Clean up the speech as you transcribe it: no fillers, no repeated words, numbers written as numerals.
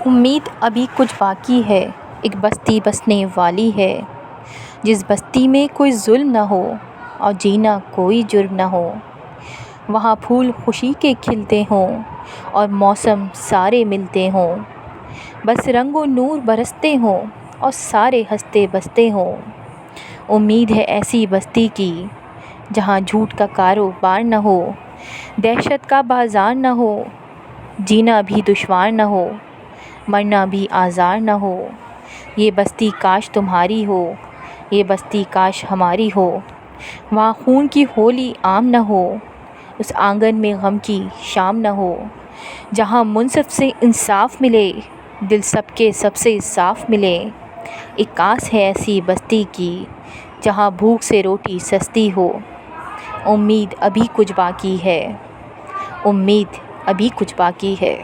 امید ابھی کچھ باقی ہے، ایک بستی بسنے والی ہے، جس بستی میں کوئی ظلم نہ ہو اور جینا کوئی جرم نہ ہو۔ وہاں پھول خوشی کے کھلتے ہوں اور موسم سارے ملتے ہوں، بس رنگ و نور برستے ہوں اور سارے ہنستے بستے ہوں۔ امید ہے ایسی بستی کی جہاں جھوٹ کا کاروبار نہ ہو، دہشت کا بازار نہ ہو، جینا بھی دشوار نہ ہو، مرنا بھی آزار نہ ہو۔ یہ بستی کاش تمہاری ہو، یہ بستی کاش ہماری ہو۔ وہاں خون کی ہولی عام نہ ہو، اس آنگن میں غم کی شام نہ ہو۔ جہاں منصف سے انصاف ملے، دل سب کے سب سے صاف ملے۔ ایک آس ہے ایسی بستی کی جہاں بھوک سے روٹی سستی ہو۔ امید ابھی کچھ باقی ہے، امید ابھی کچھ باقی ہے۔